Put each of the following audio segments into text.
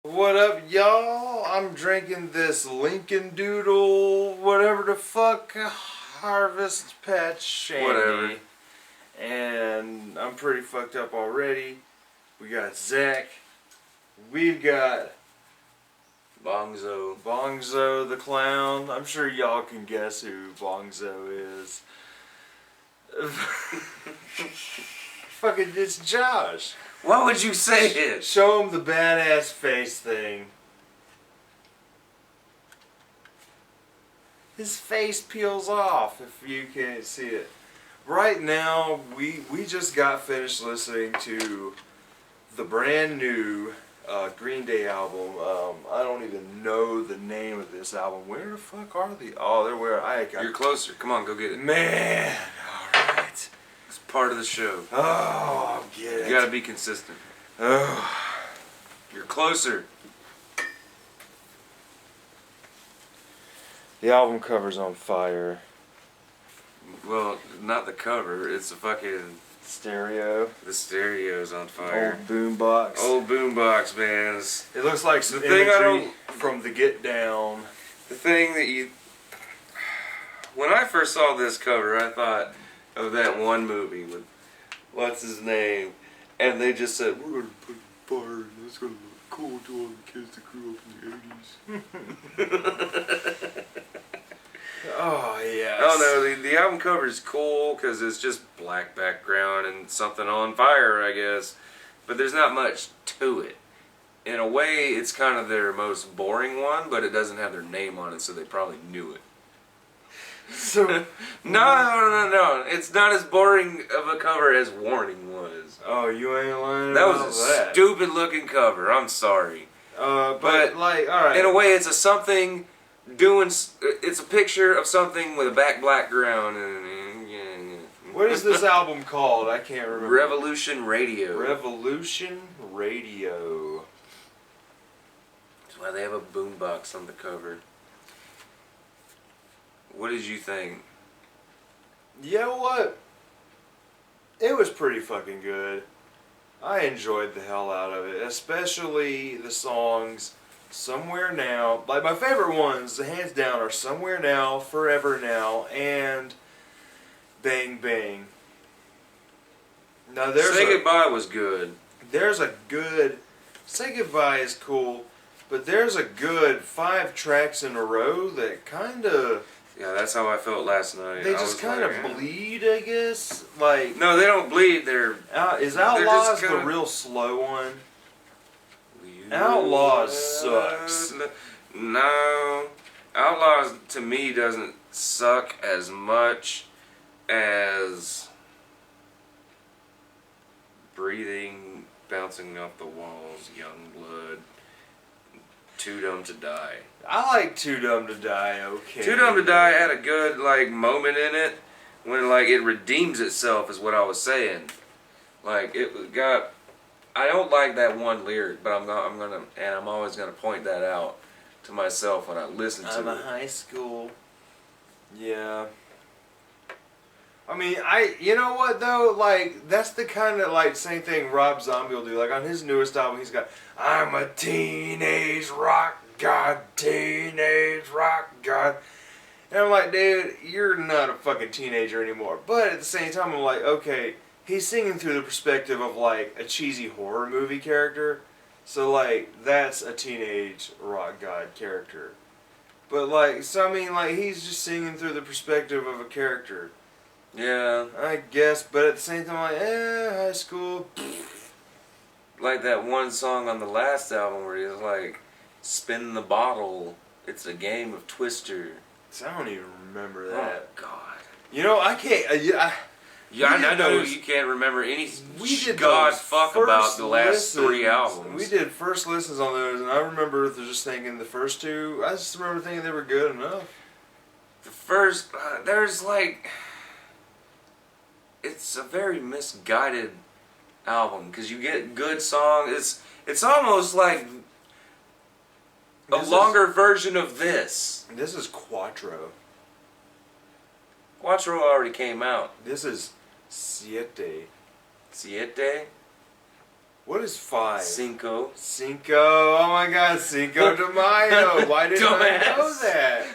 What up, y'all? I'm drinking this Lincoln Doodle, whatever the fuck, Harvest Patch Shandy. Whatever. And I'm pretty fucked up already. We got Zach. We've got Bongzo the Clown. I'm sure y'all can guess who Bongzo is. Fucking, it's Josh. Why would you say it? Show him the badass face thing. His face peels off if you can't see it. Right now, we just got finished listening to the brand new Green Day album. I don't even know the name of this album. Where the fuck are they? Oh, they're where I got. You're closer. Come on, go get it. Man, alright. It's part of the show. Oh, I'll get it. You gotta be consistent. Oh. You're closer. The album cover's on fire. Well, not the cover. It's the fucking Stereo. the stereo's on fire. Old boombox. Old boombox, man. It looks like some The thing I imagery don't- from the Get Down. The thing that you... When I first saw this cover, I thought of that one movie with... What's his name? And they just said, we're going to put fire and it's going to look cool to all the kids that grew up in the 80s. Oh, yes. I don't know, the album cover is cool because it's just black background and something on fire, I guess. But there's not much to it. In a way, it's kind of their most boring one, but it doesn't have their name on it, so they probably knew it. So, No. It's not as boring of a cover as Warning was. oh, you ain't lying That about was a that. stupid looking cover. I'm sorry. But like, alright. In a way, it's a something doing. It's a picture of something with a background. What is this album called? I can't remember. Revolution Radio. Revolution Radio. That's why they have a boombox on the cover. What did you think? You know what? It was pretty fucking good. I enjoyed the hell out of it, especially the songs Somewhere Now. Like, my favorite ones, hands down, are Somewhere Now, Forever Now, and Bang Bang. Now Say Goodbye was good. There's a good... Say Goodbye is cool, but there's a good 5 tracks in a row that kind of... Yeah, that's how I felt last night. They just kind of bleed, I guess. Like... No, they don't bleed. They're... Is Outlaws kinda... the real slow one? Outlaws sucks. No. Outlaws, to me, doesn't suck as much as Breathing, Bouncing Off the Walls, Young Blood, Too Dumb to Die. I like Too Dumb to Die, okay. Too Dumb to Die had a good, like, moment in it when, like, it redeems itself, is what I was saying. Like, it got... I don't like that one lyric, but I'm always gonna point that out to myself when I listen to it. I'm a high school. Yeah. I mean, you know what though? Like, that's the kind of, like, same thing Rob Zombie will do. Like, on his newest album, he's got, I'm a teenage rock god, teenage rock god. And I'm like, dude, you're not a fucking teenager anymore. But at the same time, I'm like, okay, he's singing through the perspective of, like, a cheesy horror movie character. So, like, that's a teenage rock god character. But, like, so, I mean, like, he's just singing through the perspective of a character. Yeah. I guess, but at the same time, like, high school. Like that one song on the last album where he's like, spin the bottle, it's a game of Twister. I don't even remember that. Oh, God. You know, I can't, Yeah, I know you can't remember any fuck about the last 3 albums. We did first listens on those, and I remember just thinking the first 2, I just remember thinking they were good enough. The first, there's like, it's a very misguided album, because you get good songs, it's almost like a longer version of this. This is Quattro. Quattro already came out. This is Siete. Siete? What is 5? Cinco. Cinco. Oh my God, Cinco de Mayo. Why didn't I know that?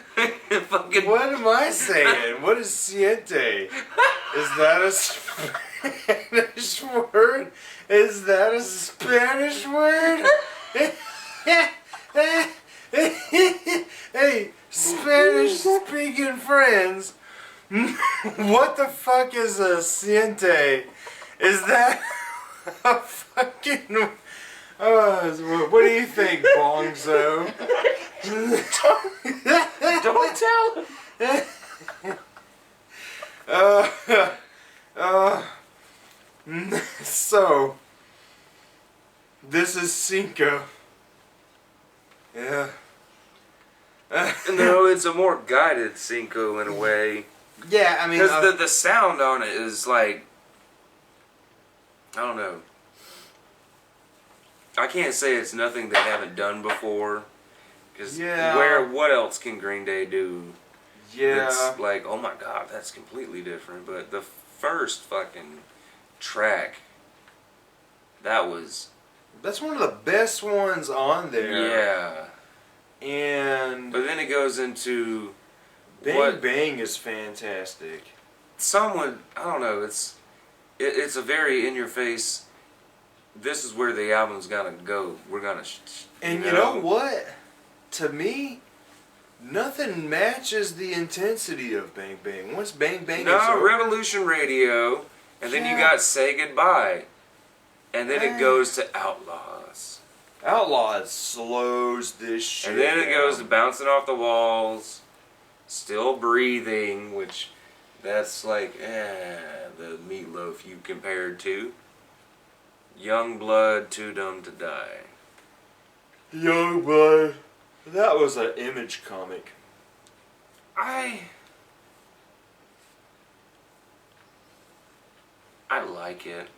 Fucking. What am I saying? What is siente? Is that a Spanish word? Is that a Spanish word? Hey, Spanish speaking friends. What the fuck is a siente? Is that a fucking... what do you think, Bongzo? Don't tell him. So, this is Cinco. Yeah. No, it's a more guided Cinco in a way. Yeah, I mean... Because the sound on it is like... I don't know. I can't say it's nothing they haven't done before. Because what else can Green Day do? Yeah. It's like, oh my God, that's completely different. But the first fucking track, that was... That's one of the best ones on there. Yeah. And... But then it goes into... Bang Bang is fantastic. Someone, I don't know, it's a very in-your-face, this is where the album's gonna go. We're gonna... And you know what? To me, nothing matches the intensity of Bang Bang. Once Bang Bang is over... Revolution Radio, and then you got Say Goodbye. And then it goes to Outlaws. Outlaws slows this shit And then it down. goes to Bouncing Off the Walls, Still Breathing, which that's like, the Meatloaf you compared to. Young Blood, Too Dumb to Die. Youngblood. That was an Image comic. I like it.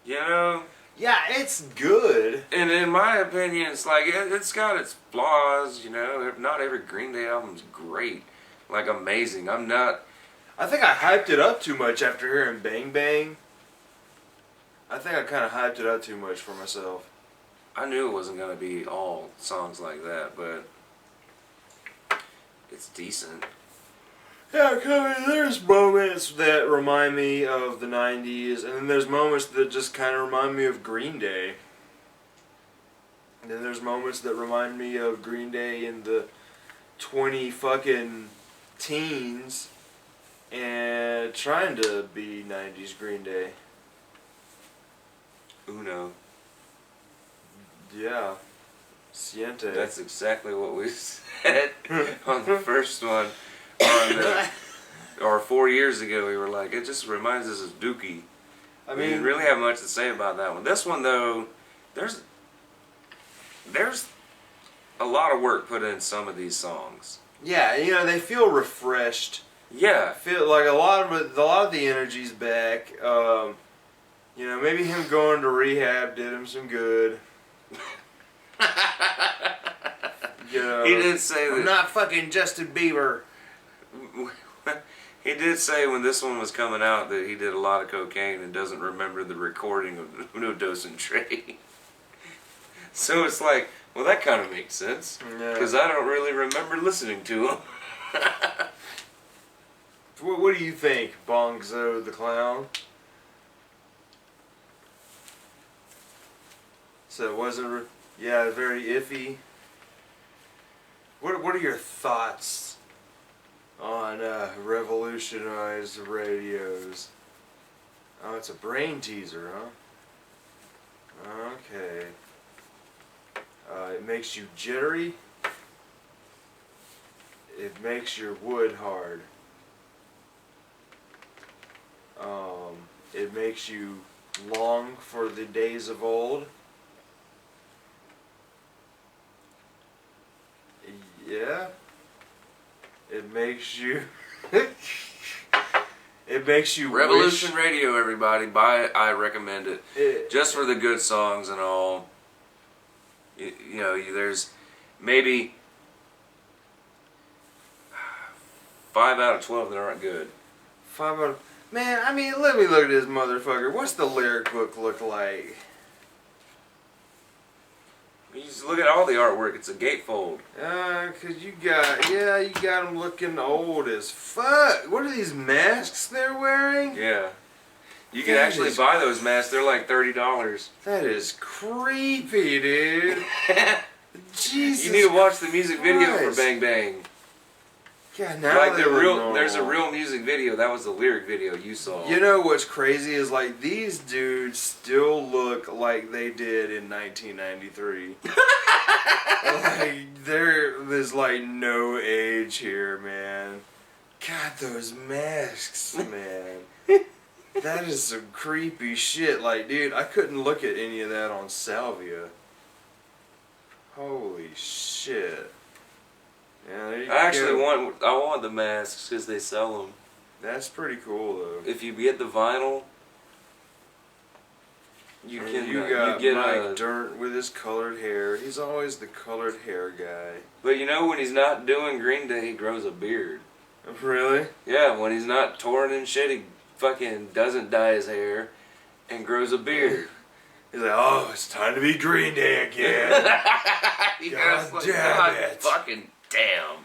You know? Yeah, it's good. And in my opinion, it's like, it's got its flaws, you know? Not every Green Day album's great. Like, amazing. I think I hyped it up too much after hearing Bang Bang. I think I kind of hyped it up too much for myself. I knew it wasn't going to be all songs like that, but it's decent. Yeah, I mean, there's moments that remind me of the 90s, and then there's moments that just kind of remind me of Green Day. And then there's moments that remind me of Green Day in the 20 fucking teens and trying to be 90s Green Day. Uno. Yeah. Siente. That's exactly what we said on the first one. Or 4 years ago, we were like, it just reminds us of Dookie. I We mean, didn't really have much to say about that one. This one, though, there's a lot of work put in some of these songs. yeah, you know, they feel refreshed. Yeah. I feel like a lot of the energy's back. You know, maybe him going to rehab did him some good. You know, He did say I'm that. not fucking Justin Bieber. He did say when this one was coming out that he did a lot of cocaine and doesn't remember the recording of Uno Dos and Trey. So it's like, well, that kind of makes sense. Because I don't really remember listening to him. What do you think, Bongzo the Clown? So it wasn't, yeah, very iffy. What are your thoughts on revolutionized radios? Oh, it's a brain teaser, huh? Okay. It makes you jittery. It makes your wood hard. It makes you long for the days of old. Yeah. It makes you... it makes you Revolution wish... Radio, everybody. Buy it. I recommend it. Just for the good songs and all. You know, there's maybe 5 out of 12 that aren't good. 5 out of... Man, I mean, let me look at this motherfucker. What's the lyric book look like? You just look at all the artwork. It's a gatefold. Cause you got them looking old as fuck. What are these masks they're wearing? Yeah. You can That actually is- buy those masks. They're like $30. That is creepy, dude. Jesus. You need to watch the music video for Christ. Bang Bang. God, now Like they the look real, there's a normal. real music video. That was the lyric video you saw. You know what's crazy is like these dudes still look like they did in 1993. Like there's like no age here, man. God, those masks, man. That is some creepy shit. Like, dude, I couldn't look at any of that on Salvia. Holy shit. Yeah, there you I actually go. want the masks because they sell them. That's pretty cool though. If you get the vinyl, you And can you got you get Mike Dirnt with his colored hair. He's always the colored hair guy. But you know when he's not doing Green Day, he grows a beard. Really? Yeah, when he's not touring and shit, he fucking doesn't dye his hair and grows a beard. He's like, oh, it's time to be Green Day again. He God goes damn God it." fucking damn.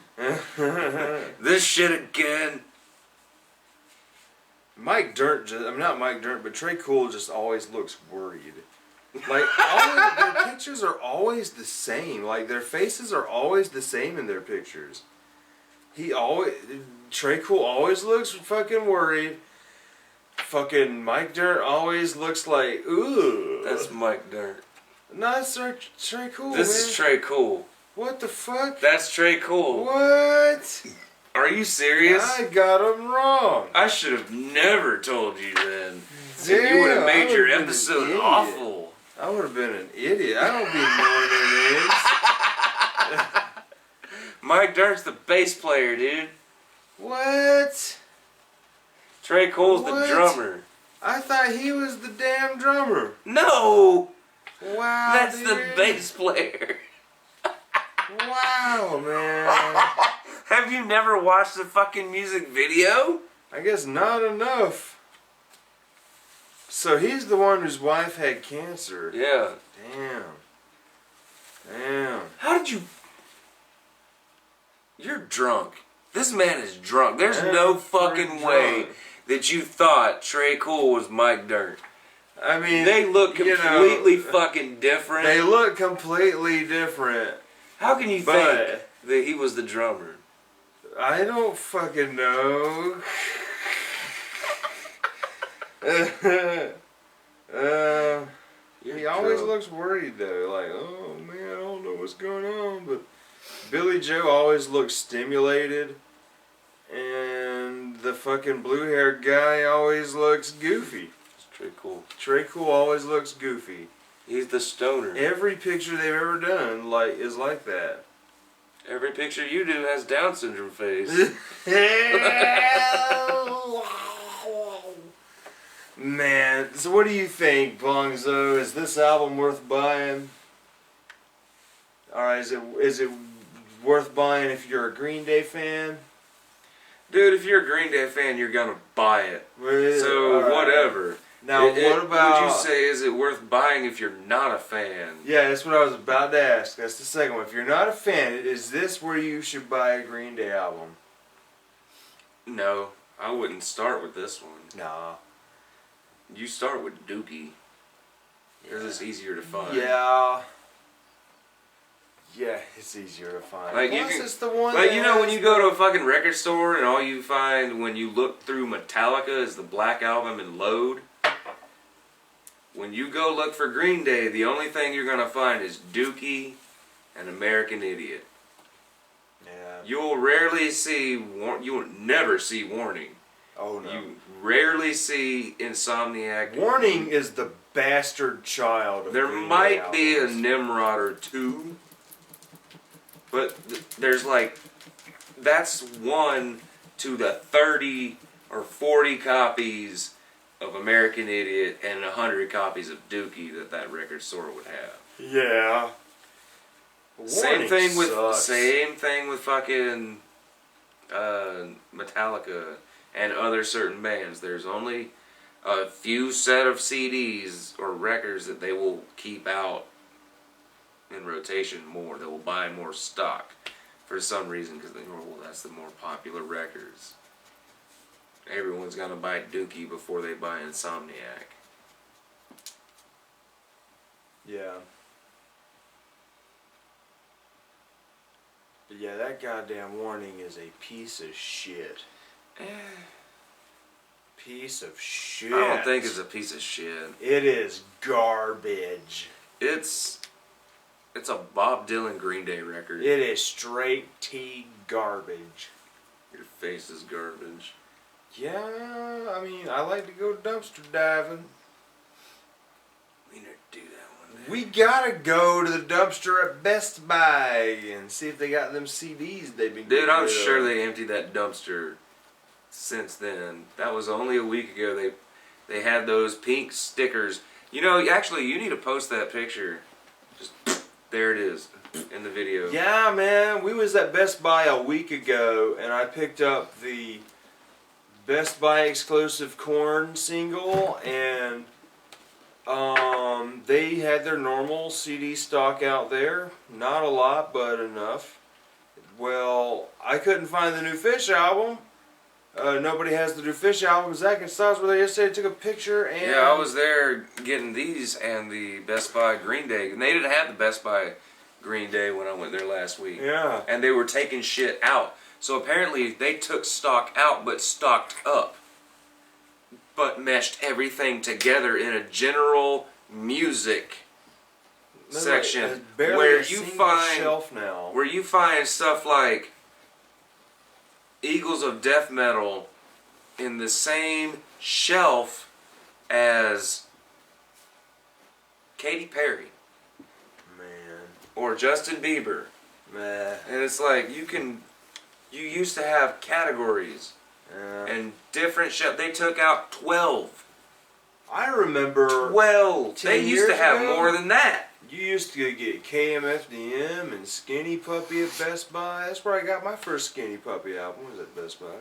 This shit again. Mike Dirnt, I'm not Mike Dirnt, but Trey Cool just always looks worried. Like, their pictures are always the same. Like, their faces are always the same in their pictures. Trey Cool always looks fucking worried. Fucking Mike Dirnt always looks like, ooh. That's Mike Dirnt. No, that's Trey Cool, This man. is Trey Cool. What the fuck? That's Trey Cool. What? Are you serious? I got him wrong. I should have never told you then. Damn, You would have I made your would've been an episode idiot. awful. I would have been an idiot. I don't be knowing their names. Mike Dirnt's the bass player, dude. What? Trey Cole's What? the drummer. I thought he was the damn drummer. No! Wow, That's dude. the bass player. Wow, man. Have you never watched the fucking music video? I guess not enough. So he's the one whose wife had cancer. Yeah. Damn. How did you... You're drunk. This man is drunk. There's no fucking way that you thought Trey Cool was Mike Dirnt. I mean, They look you know, completely fucking different. They look completely different. How can you But- think that he was the drummer? I don't fucking know. He always drunk. looks worried though, like, oh man, I don't know what's going on. But Billy Joe always looks stimulated, and the fucking blue-haired guy always looks goofy. It's Trey Cool. Trey Cool always looks goofy. He's the stoner. Every picture they've ever done is like that. Every picture you do has Down syndrome face. Man, so what do you think, Bongzo? Is this album worth buying? Alright, is it worth buying if you're a Green Day fan? Dude, if you're a Green Day fan, you're gonna buy it. So, Alright. whatever. Now, what about... Would you say, is it worth buying if you're not a fan? Yeah, that's what I was about to ask. That's the second one. If you're not a fan, is this where you should buy a Green Day album? No, I wouldn't start with this one. Nah. You start with Dookie. Because it's easier to find. Yeah. Yeah, it's easier to find. Like, you Plus, can- it's the one Like, that you know when has you go to a fucking record store and all you find when you look through Metallica is the Black Album and Load? When you go look for Green Day, the only thing you're gonna find is Dookie and American Idiot. Yeah. You'll rarely see, you will never see Warning. Oh no. You rarely see Insomniac. Warning is the bastard child of There Green Day might be a albums. Nimrod or two, but there's like, that's 1 to the 30 or 40 copies of American Idiot and 100 copies of Dookie that record store would have. Yeah. Same Warning thing with sucks. fucking Metallica. and other certain bands. There's only a few set of CDs or records that they will keep out in rotation more. They will buy more stock for some reason because they know, well, that's the more popular records. Everyone's gonna buy Dookie before they buy Insomniac. Yeah. Yeah, that goddamn Warning is a piece of shit. Piece of shit. I don't think it's a piece of shit. It is garbage. It's a Bob Dylan Green Day record. It is straight T garbage. Your face is garbage. Yeah, I mean, I like to go dumpster diving. We need to do that one day. We gotta go to the dumpster at Best Buy and see if they got them CDs they've been Dude, I'm rid sure of. they emptied that dumpster since then. That was only a week ago. They had those pink stickers. You know, actually, you need to post that picture. Just there it is in the video. Yeah, man, we was at Best Buy a week ago, and I picked up the Best Buy exclusive Korn single, and they had their normal CD stock out there. Not a lot, but enough. Well, I couldn't find the new Fish album. Nobody has the new Fish album. Zach and Styles were there yesterday, took a picture, and Yeah, I was there getting these and the Best Buy Green Day. And they didn't have the Best Buy Green Day when I went there last week. Yeah. And they were taking shit out. So apparently they took stock out but stocked up. But meshed everything together in a general music There's section like, barely where a you single find shelf now. where you find stuff like Eagles of Death Metal in the same shelf as Katy Perry Man. or Justin Bieber. Meh. And it's like you used to have categories Yeah. and different shelf. They took out 12. I remember 12. 10 They used to years have ago? more than that. you used to get KMFDM and Skinny Puppy at Best Buy. That's where I got my first Skinny Puppy album, was at Best Buy.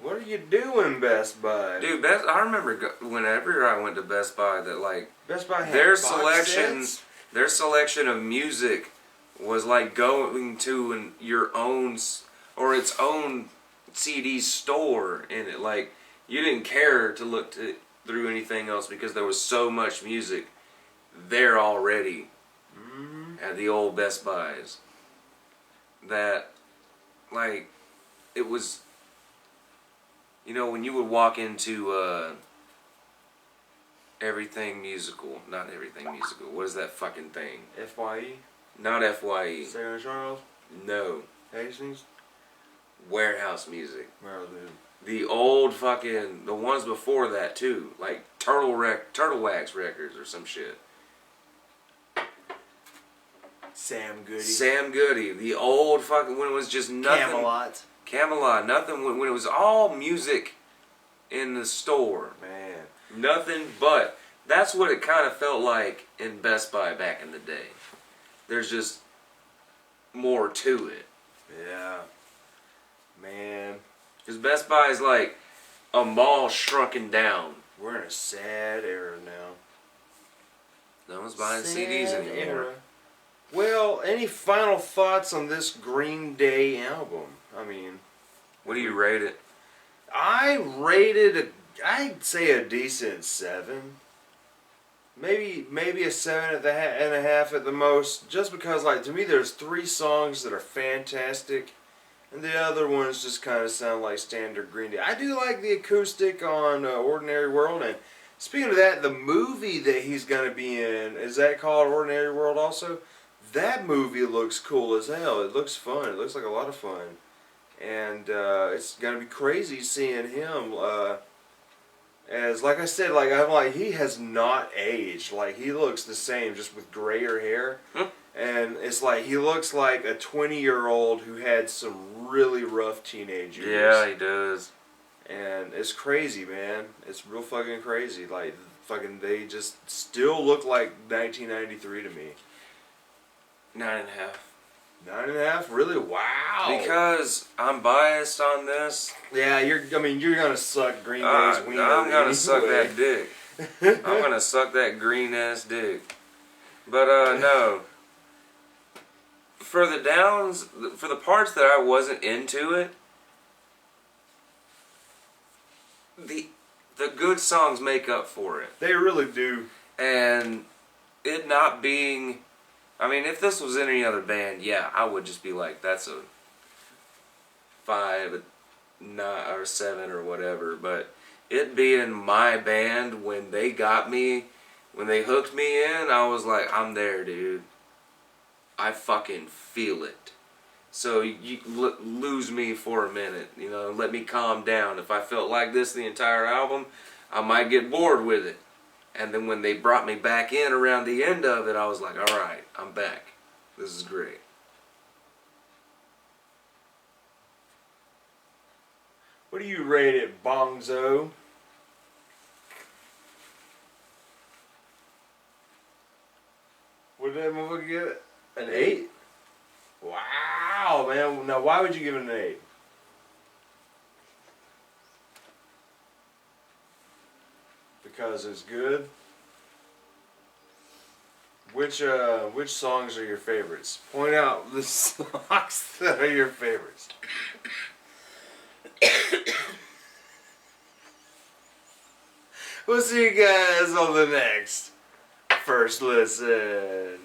What are you doing, Best Buy? Dude, I remember whenever I went to Best Buy that like Best Buy had their box selection, sets? their selection of music was like going to your own or its own CD store in it. Like you didn't care to look through anything else because there was so much music there already at the old Best Buys that like it was. You know, when you would walk into Everything Musical, not Everything Musical, what is that fucking thing? FYE? Not FYE. Sarah Charles? No. Hastings? Warehouse Music. Where was it? The old fucking, the ones before that too, like Turtle Wax Records or some shit. Sam Goody. Sam Goody, the old fucking, when it was just nothing. Camelot, nothing, when it was all music in the store. Man. Nothing but. That's what it kind of felt like in Best Buy back in the day. There's just more to it. Yeah. Man. Because Best Buy is like a mall shrunken down. We're in a sad era now. No one's buying CDs Sad anymore. era. Well, any final thoughts on this Green Day album? I mean, What do you rate it? I rated I'd say a decent 7. Maybe a 7.5 at the most. Just because, like, to me, there's 3 songs that are fantastic, and the other ones just kind of sound like standard Green Day. I do like the acoustic on Ordinary World, and speaking of that, the movie that he's gonna be in, is that called Ordinary World also? That movie looks cool as hell. It looks fun. It looks like a lot of fun. And it's gonna be crazy seeing him as, like I said, like I'm like, he has not aged. Like, he looks the same, just with grayer hair. And it's like he looks like a 20-year-old who had some really rough teenage years. Yeah, he does. And it's crazy, man. It's real fucking crazy. Like, fucking, they just still look like 1993 to me. 9.5. 9.5? Really? Wow. Because I'm biased on this. Yeah, you're gonna suck Green Day's wiener. I'm gonna anyway. suck that dick. I'm gonna suck that green ass dick. But no. For the downs, for the parts that I wasn't into it, the good songs make up for it. They really do. And it not being, I mean, if this was any other band, yeah, I would just be like, that's a 5, a 9, or 7 or whatever. But it being my band, when they got me, when they hooked me in, I was like, I'm there, dude. I fucking feel it. So you lose me for a minute, you know, let me calm down. If I felt like this the entire album, I might get bored with it. And then when they brought me back in around the end of it, I was like, alright, I'm back. This is great. What do you rate it, Bongzo? What did that motherfucker give it? An 8? Wow, man. Now, why would you give it an 8? Because it's good. Which songs are your favorites? Point out the songs that are your favorites. We'll see you guys on the next First Listen.